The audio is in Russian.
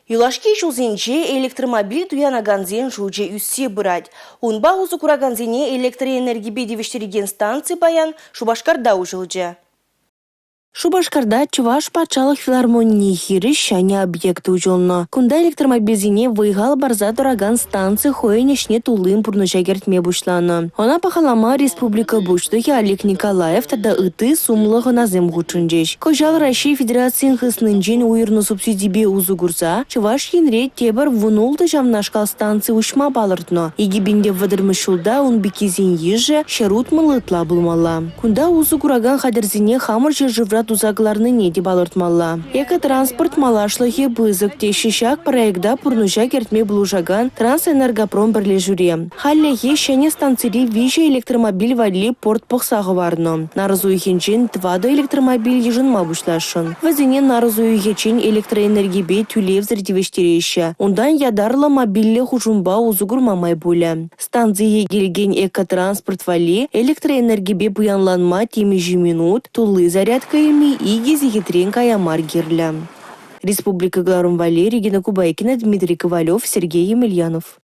Юлашки жулзенче электромобиль туянаганзен жуже үссе бұрад. Унба узу кураганзене электроэнергибе девештереген станции баян Шубашкарда ужылжы. Шубашкарда Чуваш патшалық филармонии хирі шане объекты ужылны. Кунда электромобильзине выйгал барза тураган станции хоенешне тулым пурныша кертме бушланы. Она пахалама республика буштухи Олег Николаев тада ыты сумлығы назем гучынжеш. Кожал Россия Федерациян хыснынжен уйырны субсидибе узу гурса, Чуваш енре тебір вунулды жамнашкал станции ушма балыртны. Егибінде вадырмышулда он бекезен ежі шарутмылы ытла булмала. Кунда узу кураган хадырзине хамыр жеврат узагларны неде балыртмалла. Экотранспорт малашлығы бызык тешішак проекта пурнужа кертме булужаган Трансэнергопром бірлежуре. Халлеге шәне станцири виже электромобиль вали порт пықсағы барны. Нарызуйхенчен 2 электромобиль ежынма бушлашын. Вазине нарызуйхенчен электроэнергибе тюлев зірдевештерейші. Ондан ядарлы мобиллі хужумба узугурмамай булі. Станцие келген экотранспорт вали электроэнергибе буянланма темежі минут тулы зарядка илми иги зихитрен каямар гирлі. Республика Гларум Валерий, Регина Кубайкина, Дмитрий Ковалев, Сергей Емельянов.